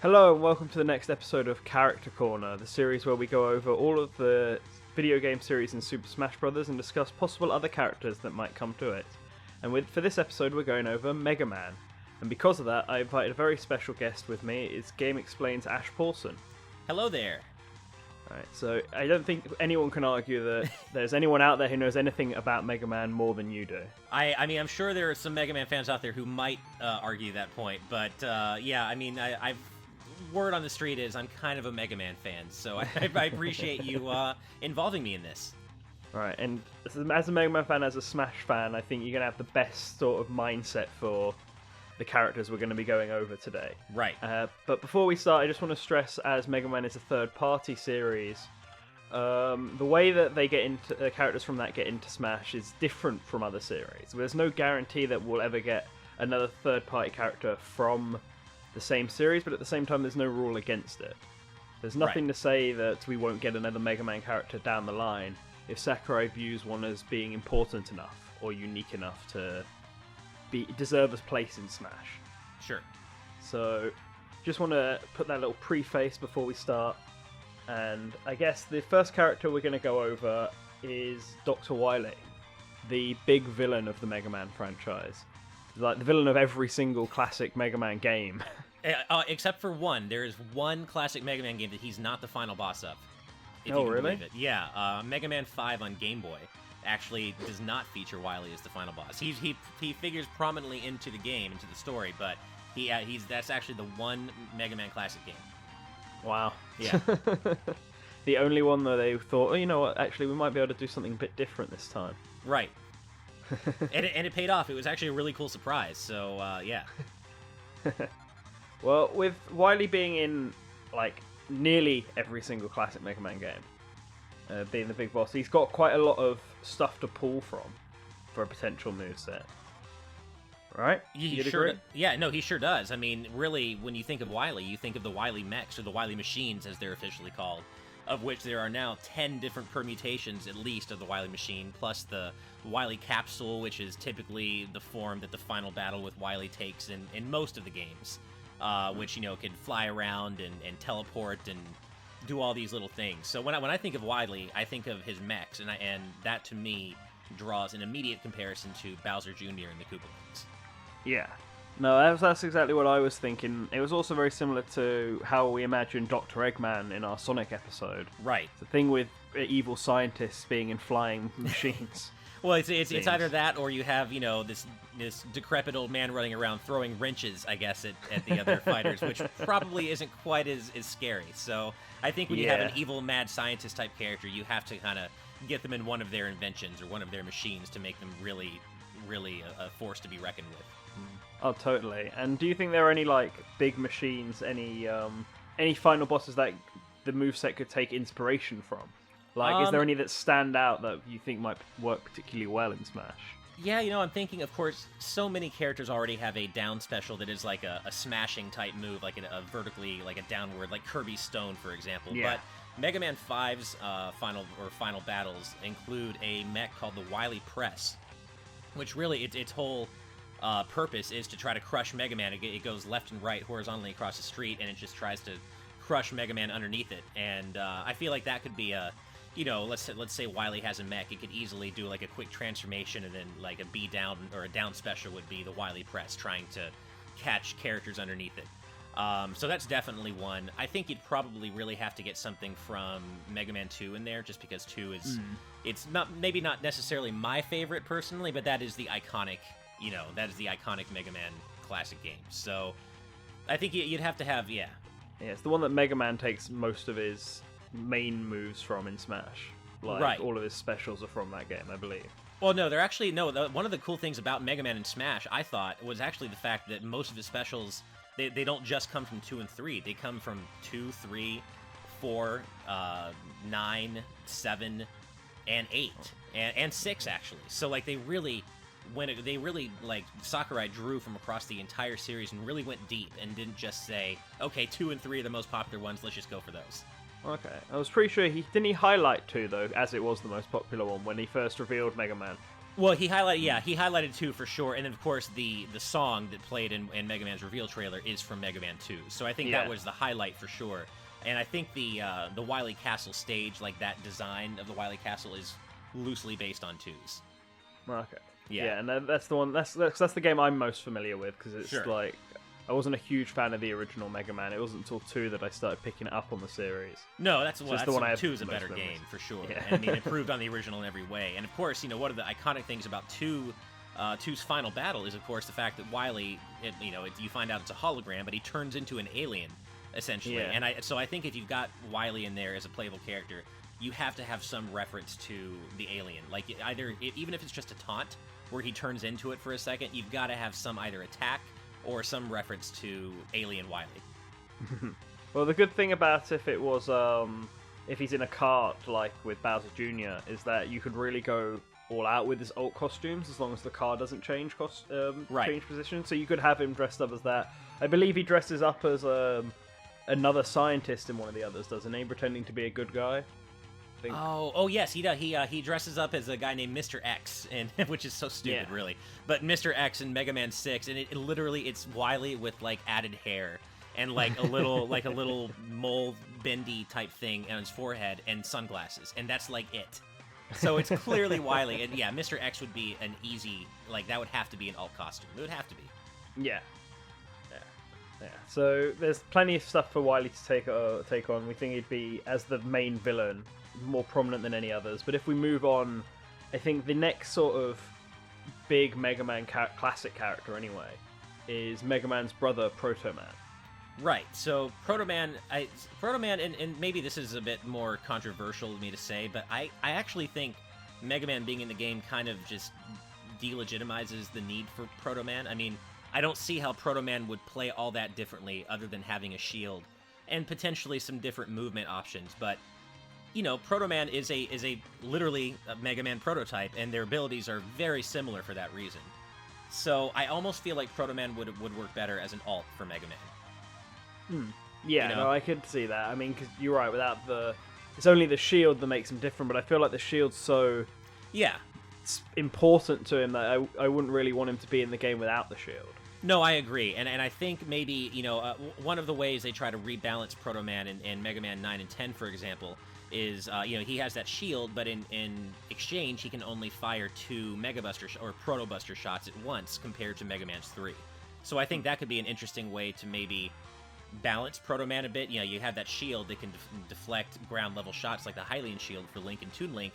Hello and welcome to the next episode of Character Corner, the series where we go over all of the video game series in Super Smash Bros. And discuss possible other characters that might come to it. And for this episode we're going over Mega Man. And because of that, I invited a very special guest with me. It's GameXplain's Ash Paulsen. Hello there. Alright, so I don't think anyone can argue that there's anyone out there who knows anything about Mega Man more than you do. I mean, I'm sure there are some Mega Man fans out there who might argue that point, but yeah, I mean, I've word on the street is I'm kind of a Mega Man fan, so I appreciate you involving me in this. Right, and as a Mega Man fan, as a Smash fan, I think you're going to have the best sort of mindset for the characters we're going to be going over today. Right. But before we start, I just want to stress, as Mega Man is a third-party series, the way that they get into the characters from that get into Smash is different from other series. There's no guarantee that we'll ever get another third-party character from the same series, but at the same time, there's no rule against it. There's nothing to say that we won't get another Mega Man character down the line if Sakurai views one as being important enough or unique enough to deserve a place in Smash. Sure. So, just want to put that little preface before we start. And I guess the first character we're going to go over is Dr. Wily, the big villain of the Mega Man franchise. Like the villain of every single classic Mega Man game. Except for one. There is one classic Mega Man game that he's not the final boss of. If Oh, you can really? believe it. Yeah, Mega Man 5 on Game Boy actually does not feature Wily as the final boss. He figures prominently into the game, into the story, but that's actually the one Mega Man classic game. Wow. Yeah. The only one that they thought, oh, you know what, actually we might be able to do something a bit different this time. Right. and it paid off. It was actually a really cool surprise, so yeah. Well, with Wily being in, like, nearly every single classic Mega Man game, being the big boss, he's got quite a lot of stuff to pull from for a potential moveset. Right? He sure yeah, no, he sure does. I mean, really, when you think of Wily, you think of the Wily mechs, or the Wily machines, as they're officially called, of which there are now 10 different permutations, at least, of the Wily machine, plus the Wily capsule, which is typically the form that the final battle with Wily takes in most of the games, which, you know, can fly around and teleport and do all these little things. So when I think of Wily, I think of his mechs, and that, to me, draws an immediate comparison to Bowser Jr. and the Koopalings. Yeah. No, that's exactly what I was thinking. It was also very similar to how we imagined Dr. Eggman in our Sonic episode. Right. The thing with evil scientists being in flying machines. Well, it's either that, or you have, you know, this decrepit old man running around throwing wrenches, I guess, at the other fighters, which probably isn't quite as scary. So I think when you have an evil mad scientist type character, you have to kind of get them in one of their inventions or one of their machines to make them really, really a force to be reckoned with. Oh, totally. And do you think there are any, like, big machines, any final bosses that the moveset could take inspiration from? Like, is there any that stand out that you think might work particularly well in Smash? Yeah, you know, I'm thinking, of course, so many characters already have a down special that is like a smashing type move, like a vertically, like a downward, like Kirby's Stone, for example. Yeah. But Mega Man 5's final battles include a mech called the Wily Press, which really, its whole purpose is to try to crush Mega Man. It goes left and right horizontally across the street, and it just tries to crush Mega Man underneath it. And I feel like that could be a, you know, let's say Wily has a mech, it could easily do like a quick transformation, and then like a B down or a down special would be the Wily Press, trying to catch characters underneath it. So that's definitely one. I think you'd probably really have to get something from Mega Man 2 in there, just because 2 is, it's maybe not necessarily my favorite personally, but that is the iconic, you know, that is the iconic Mega Man classic game. So I think you'd have to have, yeah. Yeah, it's the one that Mega Man takes most of his main moves from in Smash. Like, right. All of his specials are from that game, I believe. Well, no, they're actually, no, one of the cool things about Mega Man and Smash, I thought, was actually the fact that most of his specials, they don't just come from 2 and 3. They come from 2, 3, 4, 9, 7, and 8, and 6, actually. So, like, they really, like, Sakurai drew from across the entire series and really went deep and didn't just say, okay, 2 and 3 are the most popular ones, let's just go for those. Okay, I was pretty sure he highlight 2 though, as it was the most popular one when he first revealed Mega Man. Well, he highlighted 2 for sure, and then of course the song that played in Mega Man's reveal trailer is from Mega Man 2. So I think that was the highlight for sure. And I think the Wily Castle stage, like that design of the Wily Castle, is loosely based on 2's. Okay. Yeah, and that's the one. That's the game I'm most familiar with because it's Sure. like I wasn't a huge fan of the original Mega Man. It wasn't until 2 that I started picking it up on the series. No, that's the the one I have 2 is a most better memories. game for sure. Yeah. And I mean, improved on the original in every way. And of course, one of the iconic things about 2's final battle is, of course, the fact that Wily, you find out it's a hologram, but he turns into an alien essentially. Yeah. And so I think if you've got Wily in there as a playable character, you have to have some reference to the alien. Like even if it's just a taunt where he turns into it for a second, you've got to have some either attack or some reference to Alien Wily. Well, the good thing about if it was if he's in a cart like with Bowser Jr. is that you could really go all out with his alt costumes as long as the car doesn't change change position. So you could have him dressed up as that. I believe he dresses up as another scientist in one of the others, doesn't he? Pretending to be a good guy. I think. Oh yes, he does. He dresses up as a guy named Mr. X, and which is so stupid, really. But Mr. X in Mega Man 6, and it literally it's Wily with like added hair and like a little mole bendy type thing on his forehead and sunglasses, and that's like it. So it's clearly Wily, and yeah, Mr. X would be an easy that would have to be an alt costume. It would have to be. Yeah. So there's plenty of stuff for Wily to take on. We think he'd be as the main villain, more prominent than any others. But if we move on, I think the next sort of big Mega Man classic character anyway is Mega Man's brother Proto Man. Right. So Proto Man, and maybe this is a bit more controversial of me to say, but I actually think Mega Man being in the game kind of just delegitimizes the need for Proto Man. I mean, I don't see how Proto Man would play all that differently other than having a shield and potentially some different movement options. But Proto Man is literally a Mega Man prototype, and their abilities are very similar for that reason. So I almost feel like Proto Man would work better as an alt for Mega Man. Yeah, no, I could see that. I mean, because you're right. It's only the shield that makes him different. But I feel like the shield's so important to him that I wouldn't really want him to be in the game without the shield. No, I agree, and I think maybe one of the ways they try to rebalance Proto Man in Mega Man 9 and 10, for example, is he has that shield, but in exchange he can only fire 2 Mega Buster or Proto Buster shots at once compared to Mega Man's 3. So I think that could be an interesting way to maybe balance Proto Man a bit. You have that shield that can deflect ground level shots like the Hylian shield for Link and Toon Link,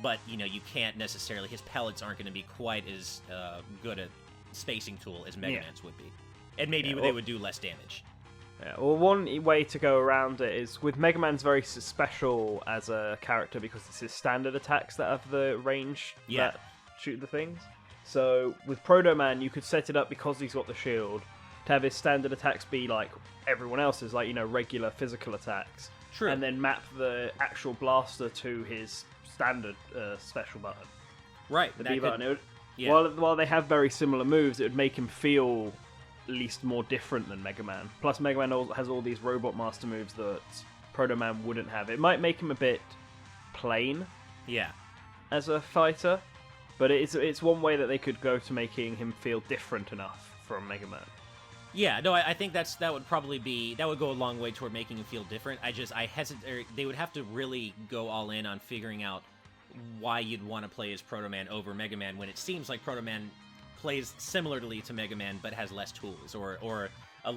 but you can't necessarily, his pellets aren't going to be quite as good a spacing tool as Mega Man's would be, and maybe they would do less damage. Yeah, well, one way to go around it is with Mega Man's very special as a character because it's his standard attacks that have the range that shoot the things. So with Proto Man, you could set it up because he's got the shield to have his standard attacks be like everyone else's, like regular physical attacks. True. And then map the actual blaster to his standard special button. Right. The B button. While they have very similar moves, it would make him feel at least more different than Mega Man. Plus, Mega Man has all these Robot Master moves that Proto Man wouldn't have. It might make him a bit plain as a fighter, but it's one way that they could go to making him feel different enough from Mega Man. Yeah, no, I think that would go a long way toward making him feel different. I hesitate. They would have to really go all in on figuring out why you'd want to play as Proto Man over Mega Man when it seems like Proto Man plays similarly to Mega Man but has less tools or a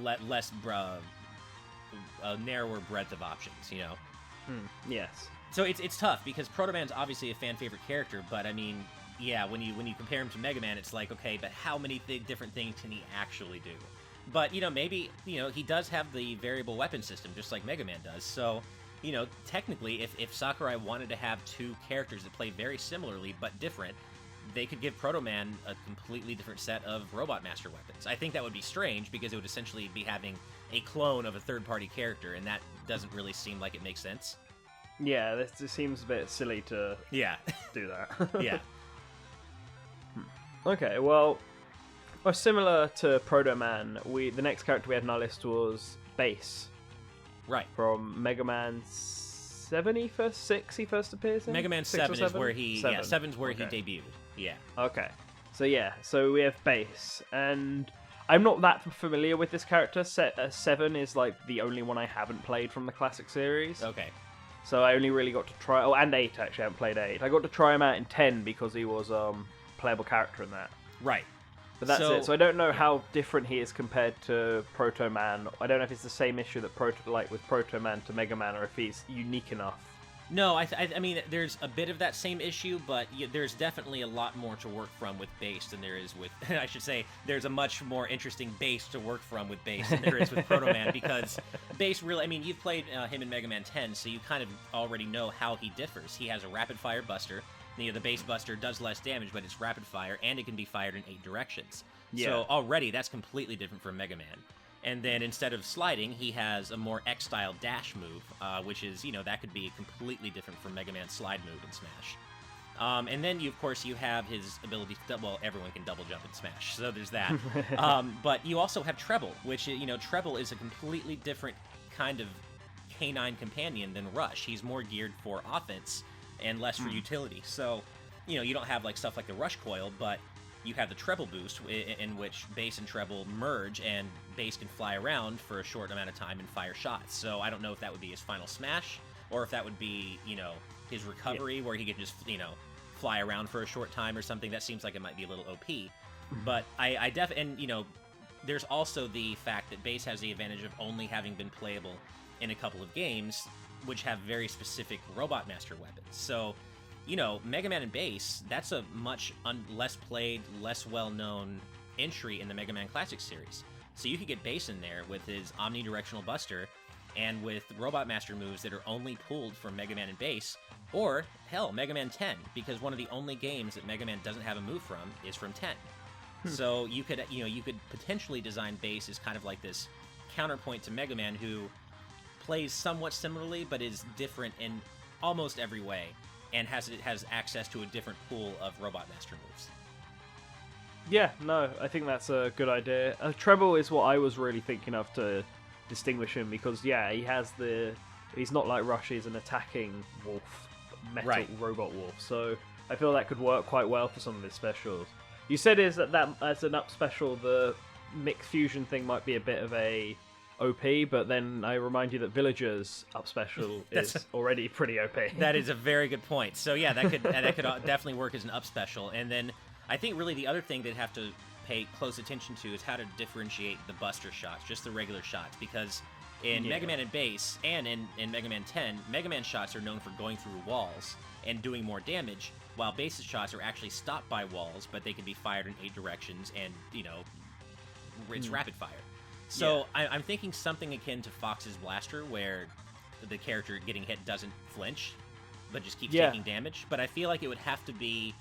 narrower breadth of options. Yes. So it's tough because Proto Man's obviously a fan favorite character, but I mean, when you compare him to Mega Man, it's like, okay, but how many different things can he actually do? But maybe he does have the variable weapon system just like Mega Man does. So technically, if Sakurai wanted to have 2 characters that play very similarly but different, they could give Proto Man a completely different set of Robot Master weapons. I think that would be strange because it would essentially be having a clone of a third-party character, and that doesn't really seem like it makes sense. Yeah, this seems a bit silly to do that. Yeah. Okay, well, similar to Proto Man, the next character we had on our list was Bass. Right. From Mega Man 6, 7 6 he first appears in? Mega Man 6 or 7 is where he... Seven. Yeah, 7's where Okay. he debuted. Yeah. Okay. So yeah, so we have Bass, and I'm not that familiar with this character. 7 is like the only one I haven't played from the classic series. Okay. So I only really got to try... Oh, and 8, actually. I haven't played 8. I got to try him out in 10 because he was playable character in that. Right. But that's it. So I don't know how different he is compared to Proto Man. I don't know if it's the same issue that with Proto Man to Mega Man, or if he's unique enough. No, I mean, there's a bit of that same issue, but there's definitely a lot more to work from with Bass than there is with... I should say, there's a much more interesting base to work from with Bass than there is with Proto Man, because Bass really... I mean, you've played him in Mega Man 10, so you kind of already know how he differs. He has a rapid-fire buster. The Bass buster does less damage, but it's rapid-fire, and it can be fired in 8 directions. Yeah. So already, that's completely different from Mega Man. And then instead of sliding, he has a more X-style dash move, which is, that could be completely different from Mega Man's slide move in Smash. And then, of course, you have his ability to... Well, everyone can double jump in Smash, so there's that. But you also have Treble, which, Treble is a completely different kind of canine companion than Rush. He's more geared for offense and less for utility. So, you don't have, stuff like the Rush Coil, but... You have the Treble boost, in which Bass and Treble merge, and Bass can fly around for a short amount of time and fire shots. So I don't know if that would be his final smash, or if that would be, his recovery, where he could just, fly around for a short time or something. That seems like it might be a little OP. But there's also the fact that Bass has the advantage of only having been playable in a couple of games, which have very specific Robot Master weapons. So... Mega Man and Bass, that's a much less played, less well-known entry in the Mega Man Classic series. So you could get Bass in there with his omnidirectional buster, and with Robot Master moves that are only pulled from Mega Man and Bass, or, hell, Mega Man 10, because one of the only games that Mega Man doesn't have a move from is from 10. So you could potentially design Bass as kind of like this counterpoint to Mega Man, who plays somewhat similarly, but is different in almost every way, and has access to a different pool of Robot Master moves. Yeah, no, I think that's a good idea. Treble is what I was really thinking of to distinguish him, because, he's not like Rush, he's an attacking wolf, metal robot wolf, so I feel that could work quite well for some of his specials. You said as an up special, the mixed fusion thing might be a bit of a OP, but then I remind you that Villager's up special is already pretty OP. That is a very good point. So yeah, that could definitely work as an up special. And then I think really the other thing they'd have to pay close attention to is how to differentiate the buster shots, just the regular shots, because in Mega Man and Bass and in Mega Man 10, Mega Man shots are known for going through walls and doing more damage, while Bass's shots are actually stopped by walls, but they can be fired in 8 directions, and it's rapid fire. So I'm thinking something akin to Fox's Blaster, where the character getting hit doesn't flinch, but just keeps taking damage. But I feel like it would have to be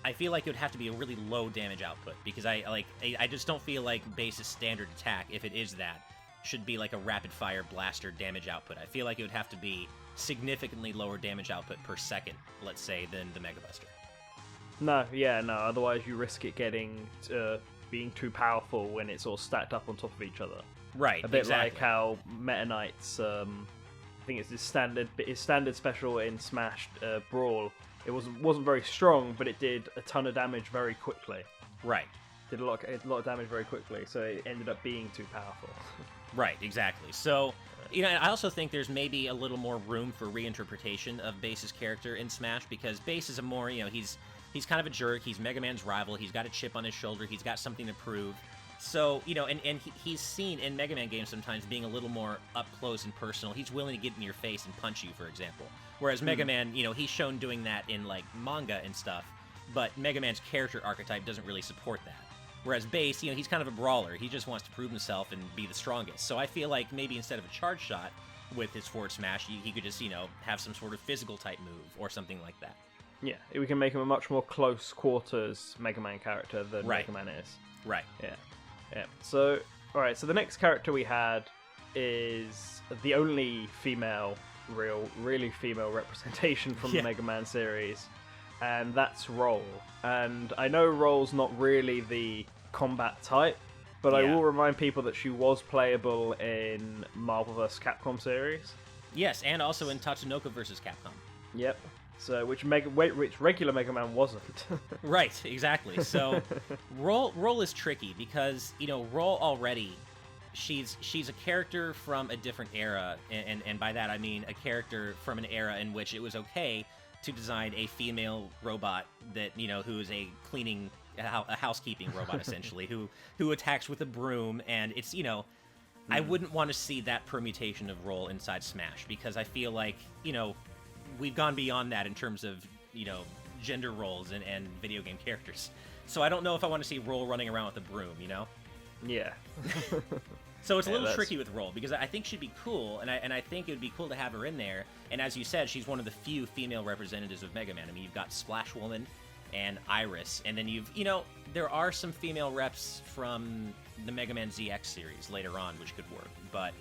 a really low damage output, because I just don't feel like Bass's standard attack, if it is that, should be like a rapid fire blaster damage output. I feel like it would have to be significantly lower damage output per second, let's say, than the Mega Buster. No. Otherwise you risk it being too powerful when it's all stacked up on top of each other. Right, a bit exactly. like how Meta Knight's, I think it's his standard special in Smash Brawl. It wasn't very strong, but it did a ton of damage very quickly. Right. Did a lot of damage very quickly, so it ended up being too powerful. Right, exactly. So, I also think there's maybe a little more room for reinterpretation of Bass's character in Smash, because Bass is a more, he's kind of a jerk. He's Mega Man's rival. He's got a chip on his shoulder. He's got something to prove. So, and he's seen in Mega Man games sometimes being a little more up close and personal. He's willing to get in your face and punch you, for example. Whereas Mega Man, he's shown doing that in, manga and stuff, but Mega Man's character archetype doesn't really support that. Whereas Bass, he's kind of a brawler. He just wants to prove himself and be the strongest. So I feel like maybe instead of a charge shot with his forward smash, he could just, have some sort of physical type move or something like that. Yeah, we can make him a much more close quarters Mega Man character than Mega Man is. Right. Yeah. So, alright, so the next character we had is the only really female representation from the Mega Man series, and that's Roll. And I know Roll's not really the combat type, but I will remind people that she was playable in Marvel vs. Capcom series. Yes, and also in Tatsunoko vs. Capcom. Yep. So which regular Mega Man wasn't. Right, exactly. So Roll is tricky because, Roll already, she's a character from a different era, and by that I mean a character from an era in which it was okay to design a female robot that, who is a housekeeping robot essentially, who attacks with a broom, and it's, I wouldn't want to see that permutation of Roll inside Smash, because I feel like, we've gone beyond that in terms of, gender roles and video game characters. So I don't know if I want to see Roll running around with a broom, Yeah. So it's a little tricky with Roll, because I think she'd be cool, and I think it would be cool to have her in there. And as you said, she's one of the few female representatives of Mega Man. I mean, you've got Splash Woman and Iris, and then there are some female reps from the Mega Man ZX series later on, which could work. But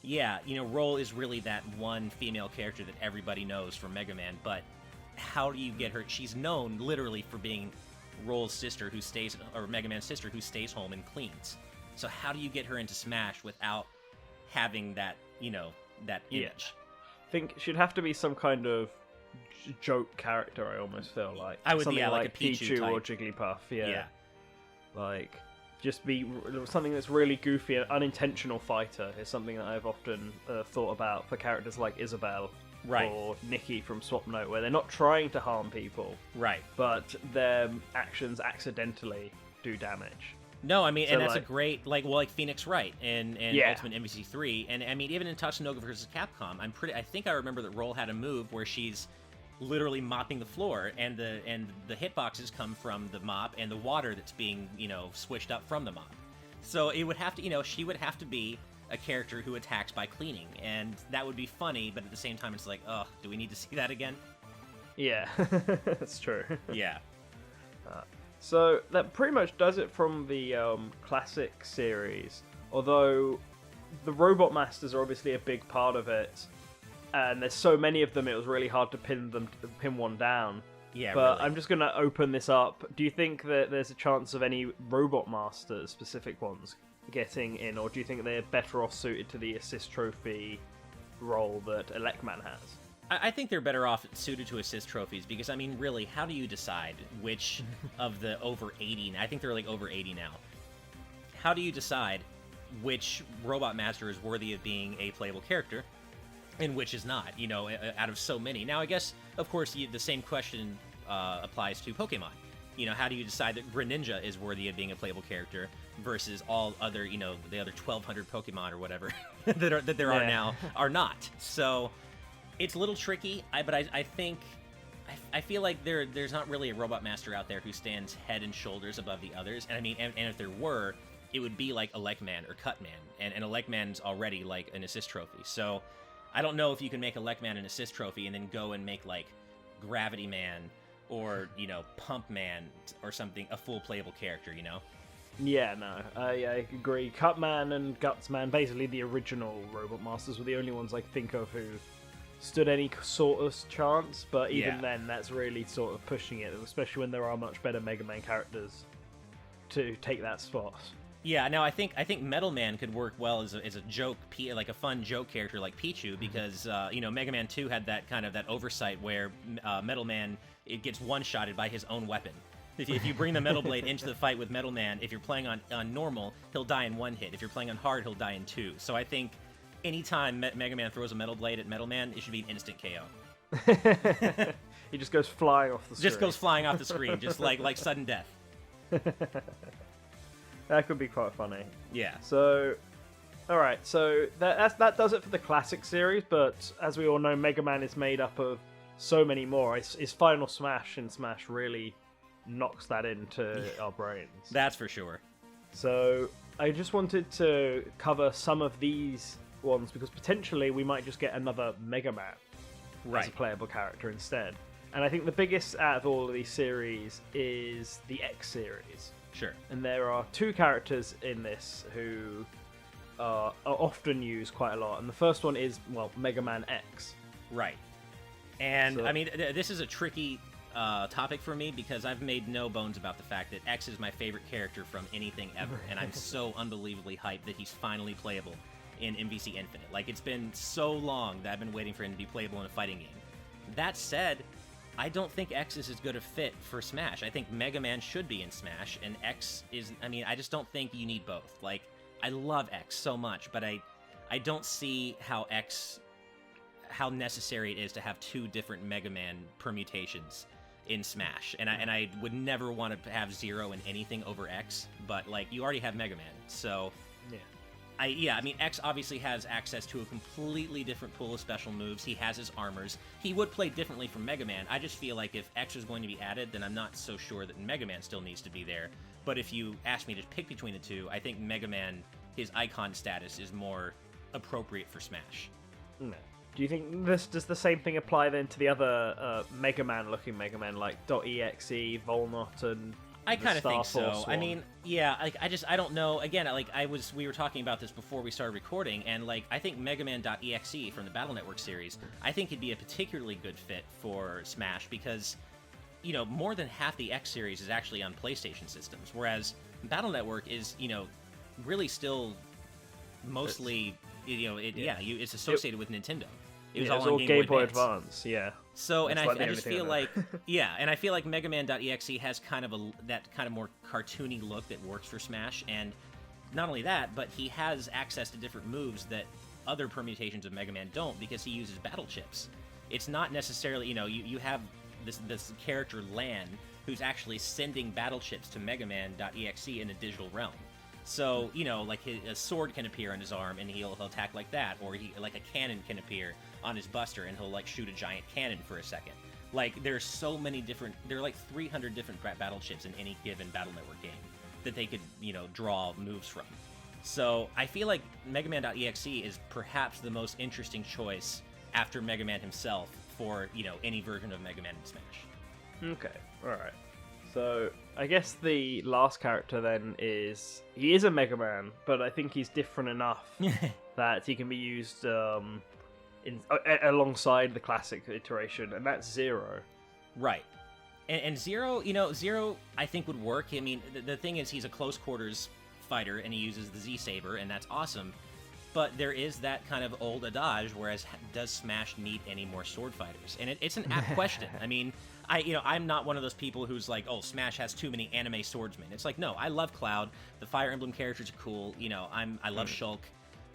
yeah, Roll is really that one female character that everybody knows from Mega Man, but how do you get her? She's known literally for being Roll's sister or Mega Man's sister who stays home and cleans. So how do you get her into Smash without having that, that image? I think she'd have to be some kind of joke character, I almost feel like. I would, something like a Pichu or type. Jigglypuff, yeah. Like, just be something that's really goofy. An unintentional fighter is something that I've often thought about for characters like Isabelle, right, or Nikki from Swap Note, where they're not trying to harm people, right, but their actions accidentally do damage. No, I mean, so and that's a great, like Phoenix Wright in Ultimate MVC3, and I mean, even in Tatsunoko vs. Capcom, I think I remember that Roll had a move where she's literally mopping the floor, and the hitboxes come from the mop and the water that's being, swished up from the mop. So it would have to, she would have to be a character who attacks by cleaning, and that would be funny, but at the same time, it's like, ugh, do we need to see that again? Yeah, that's true. Yeah. So that pretty much does it from the classic series, although the Robot Masters are obviously a big part of it, and there's so many of them it was really hard to pin one down. Yeah, but really. I'm just going to open this up. Do you think that there's a chance of any Robot Masters, specific ones, getting in, or do you think they're better off suited to the assist trophy role that Elecman has? I think they're better off suited to assist trophies, because, I mean, really, how do you decide which of the over 80, I think they're like over 80 now, how do you decide which Robot Master is worthy of being a playable character and which is not, out of so many? Now, I guess, of course, the same question applies to Pokemon. How do you decide that Greninja is worthy of being a playable character versus all other, the other 1,200 Pokemon or whatever that there are now are not? So it's a little tricky, but I think I feel like there's not really a Robot Master out there who stands head and shoulders above the others. And I mean, and if there were, it would be like Elecman or Cutman, and Elecman's already like an assist trophy. So I don't know if you can make Elecman an assist trophy and then go and make like Gravity Man or Pump Man or something, a full playable character. Yeah, no, I agree. Cutman and Gutsman, basically the original Robot Masters, were the only ones I think of who stood any sort of chance, but even then, that's really sort of pushing it, especially when there are much better Mega Man characters to take that spot. Yeah, now I think Metal Man could work well as a joke, like a fun joke character like Pichu, because Mega Man 2 had that kind of that oversight where Metal Man gets one-shotted by his own weapon. If you bring the Metal Blade into the fight with Metal Man, if you're playing on normal, he'll die in one hit. If you're playing on hard, he'll die in two. So I think anytime Mega Man throws a Metal Blade at Metal Man, it should be an instant KO. He just goes flying off the screen. Just goes flying off the screen, just like sudden death. That could be quite funny. Yeah. So, alright, so that does it for the classic series, but as we all know, Mega Man is made up of so many more. His final Smash in Smash really knocks that into our brains. That's for sure. So, I just wanted to cover some of these ones, because potentially we might just get another Mega Man as a playable character instead. And I think the biggest out of all of these series is the X series. Sure. And there are two characters in this who are often used quite a lot. And the first one is, Mega Man X. Right. And, I mean, this is a tricky topic for me, because I've made no bones about the fact that X is my favorite character from anything ever. And I'm so unbelievably hyped that he's finally playable. in MVC Infinite. Like, it's been so long that I've been waiting for him to be playable in a fighting game. That said, I don't think X is as good a fit for Smash. I think Mega Man should be in Smash, and X is... I mean, I just don't think you need both. Like, I love X so much, but I don't see how necessary it is to have two different Mega Man permutations in Smash. And I would never want to have Zero in anything over X, but, like, you already have Mega Man, so... Yeah. I mean, X obviously has access to a completely different pool of special moves. He has his armors. He would play differently from Mega Man. I just feel like if X is going to be added, then I'm not so sure that Mega Man still needs to be there. But if you ask me to pick between the two, I think Mega Man, his icon status, is more appropriate for Smash. No. Do you think does the same thing apply then to the other Mega Man-looking Mega Man, like .exe, Volnot, and I kind of think so. Force I one? mean, yeah, like, I don't know. Again, like, we were talking about this before we started recording, and, like, I think Mega Man.exe from the Battle Network series, I think it'd be a particularly good fit for Smash because, you know, more than half the X series is actually on PlayStation systems, whereas Battle Network is, you know, really still mostly, you know, it's associated with Nintendo. It was all on Game Boy Advance. Advance, yeah. So, and That's like the I only just thing I feel know. like, and I feel like Mega Man.exe has kind of that kind of more cartoony look that works for Smash, and not only that, but he has access to different moves that other permutations of Mega Man don't because he uses battle chips. It's not necessarily, you know, you have this character Lan who's actually sending battle chips to Mega Man.exe in a digital realm. So, you know, like a sword can appear on his arm and he'll attack like that, or like a cannon can appear on his buster and he'll like shoot a giant cannon for a second. Like, there's so many different, there are like 300 different battle chips in any given Battle Network game that they could, you know, draw moves from. So I feel like Mega Man.exe is perhaps the most interesting choice after Mega Man himself for, you know, any version of Mega Man in Smash. Okay, alright. So, I guess the last character then is... He is a Mega Man, but I think he's different enough that he can be used alongside the classic iteration, and that's Zero. Right. And Zero, you know, Zero I think would work. I mean, the thing is he's a close quarters fighter, and he uses the Z-Saber, and that's awesome. But there is that kind of old adage, whereas does Smash need any more sword fighters? And it's an apt question. I mean, I'm not one of those people who's like, oh, Smash has too many anime swordsmen. It's like, no, I love Cloud. The Fire Emblem characters are cool. You know, I love Shulk.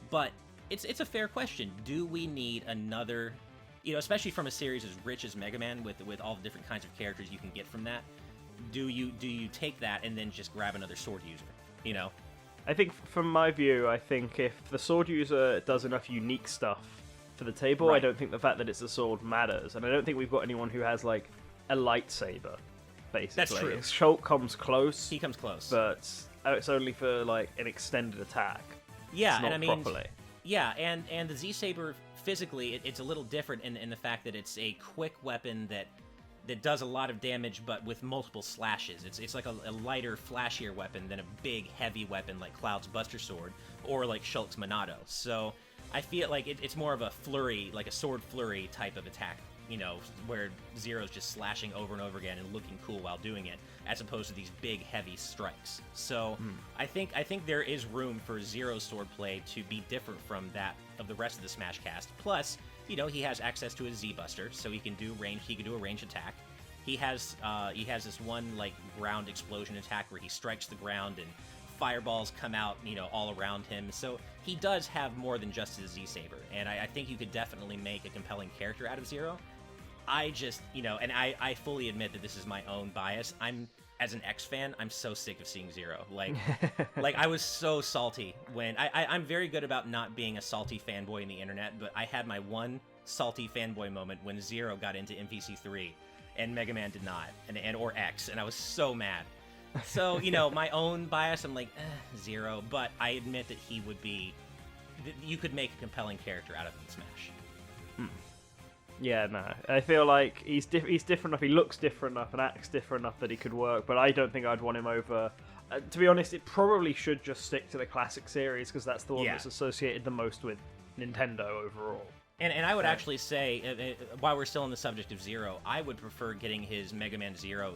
But it's a fair question. Do we need another, you know, especially from a series as rich as Mega Man with all the different kinds of characters you can get from that? Do you take that and then just grab another sword user? You know? I think, from my view, I think if the sword user does enough unique stuff for the table, Right. I don't think the fact that it's a sword matters. And I don't think we've got anyone who has, like, a lightsaber, basically. That's true. Shulk comes close, He comes close. but it's only for, like, an extended attack. Yeah, It's not and I mean, properly. yeah, and the Z-Saber physically, it's a little different in the fact that it's a quick weapon that does a lot of damage, but with multiple slashes. It's like a lighter, flashier weapon than a big, heavy weapon like Cloud's Buster Sword or like Shulk's Monado. So I feel like it's more of a flurry, like a sword flurry type of attack, you know, where Zero's just slashing over and over again and looking cool while doing it, as opposed to these big, heavy strikes. So I think there is room for Zero's swordplay to be different from that of the rest of the Smash cast. Plus, you know, he has access to his Z-Buster, so he can do a range attack. He has this one like ground explosion attack where he strikes the ground and fireballs come out, you know, all around him. So he does have more than just his Z-Saber, and I think you could definitely make a compelling character out of Zero. I just, you know, and I fully admit that this is my own bias. As an X fan, I'm so sick of seeing Zero. Like, I was so salty when I'm very good about not being a salty fanboy in the internet, but I had my one salty fanboy moment when Zero got into MVC3 and Mega Man did not, and or X, and I was so mad. So, you know, my own bias, I'm like, Zero, but I admit that he would be, you could make a compelling character out of him in Smash. Yeah, no. I feel like he's different enough, he looks different enough, and acts different enough that he could work, but I don't think I'd want him over... to be honest, it probably should just stick to the classic series, because that's the one Yeah. that's associated the most with Nintendo overall. And I would actually say, while we're still on the subject of Zero, I would prefer getting his Mega Man Zero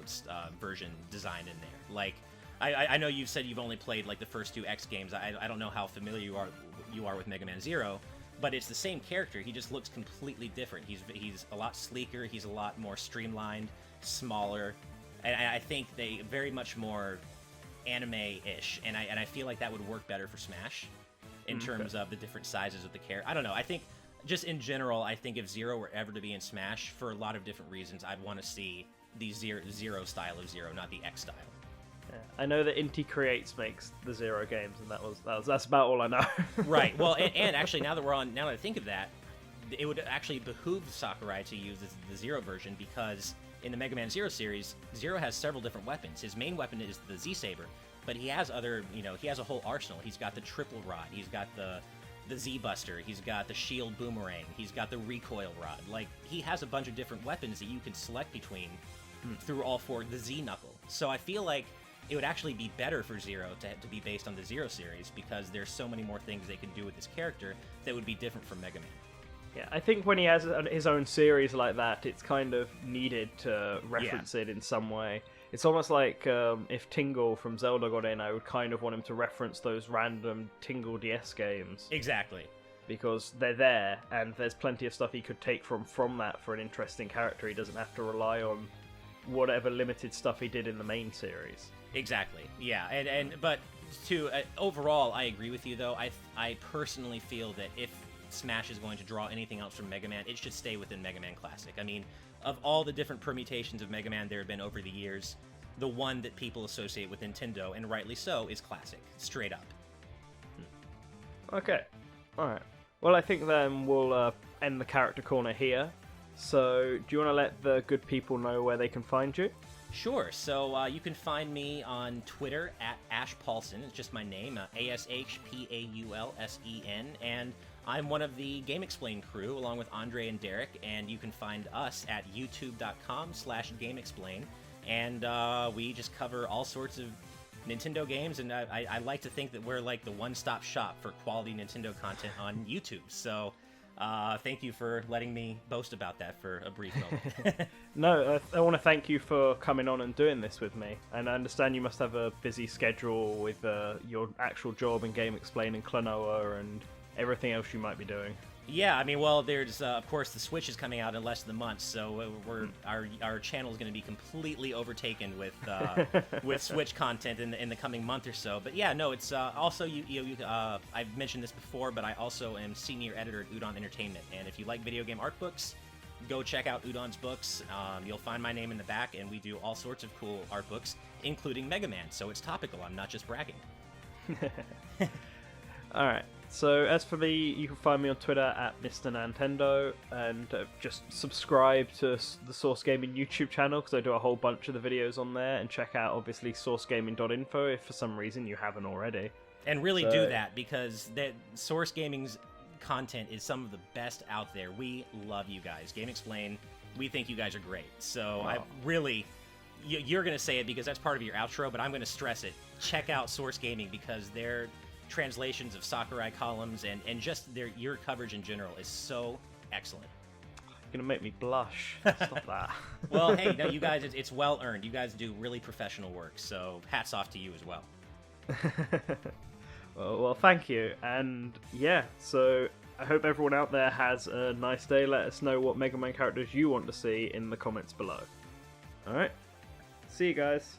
version designed in there. Like, I know you've said you've only played like the first two X games. I don't know how familiar you are with Mega Man Zero, but it's the same character. He just looks completely different. He's a lot sleeker. He's a lot more streamlined, smaller, and I think they very much more anime-ish. And I feel like that would work better for Smash in terms of the different sizes of the character. I don't know. I think just in general, I think if Zero were ever to be in Smash, for a lot of different reasons, I'd want to see the Zero style of Zero, not the X style. Yeah. I know that Inti Creates makes the Zero games, and that's about all I know. Right. Well, and actually, now that I think of that, it would actually behoove Sakurai to use the Zero version, because in the Mega Man Zero series, Zero has several different weapons. His main weapon is the Z-Saber, but he has other, he has a whole arsenal. He's got the Triple Rod, he's got the Z-Buster, he's got the Shield Boomerang, he's got the Recoil Rod. Like, he has a bunch of different weapons that you can select between through all four, the Z-Knuckle. So I feel like it would actually be better for Zero to be based on the Zero series, because there's so many more things they can do with this character that would be different from Mega Man. Yeah, I think when he has his own series like that, it's kind of needed to reference it in some way. It's almost like if Tingle from Zelda got in, I would kind of want him to reference those random Tingle DS games. Exactly. Because they're there, and there's plenty of stuff he could take from that for an interesting character. He doesn't have to rely on whatever limited stuff he did in the main series. Exactly. Yeah, but overall, I agree with you, though. I personally feel that if Smash is going to draw anything else from Mega Man, it should stay within Mega Man Classic. I mean, of all the different permutations of Mega Man there have been over the years, the one that people associate with Nintendo, and rightly so, is Classic. Straight up. Okay. Alright. Well, I think then we'll end the character corner here. So, do you want to let the good people know where they can find you? Sure. So you can find me on Twitter at Ash Paulsen. It's just my name, ASHPAULSEN, and I'm one of the GameXplain crew, along with Andre and Derek, and you can find us at youtube.com/GameXplain, and we just cover all sorts of Nintendo games, and I like to think that we're like the one-stop shop for quality Nintendo content on YouTube, so thank you for letting me boast about that for a brief moment. No, I want to thank you for coming on and doing this with me, and I understand you must have a busy schedule with your actual job in GameXplain and Klonoa and everything else you might be doing. Yeah, I mean, well, there's of course the Switch is coming out in less than a month, so our channel is going to be completely overtaken with with Switch content in the coming month or so. But yeah, no, it's also I've mentioned this before, but I also am senior editor at Udon Entertainment, and if you like video game art books, go check out Udon's books. You'll find my name in the back, and we do all sorts of cool art books, including Mega Man. So it's topical. I'm not just bragging. All right. So as for me, you can find me on Twitter at Mr. Nintendo, and just subscribe to the Source Gaming YouTube channel, because I do a whole bunch of the videos on there, and check out obviously sourcegaming.info if for some reason you haven't already. And really do that, because Source Gaming's content is some of the best out there. We love you guys. GameXplain, we think you guys are great. So I really, you're going to say it because that's part of your outro, but I'm going to stress it. Check out Source Gaming, because they're translations of Sakurai columns and just your coverage in general is so excellent. You're gonna make me blush. Stop that. Well, hey, no, you guys, it's well earned. You guys do really professional work, so hats off to you as well. Well, thank you, and yeah, so I hope everyone out there has a nice day. Let us know what Mega Man characters you want to see in the comments below. Alright, see you guys.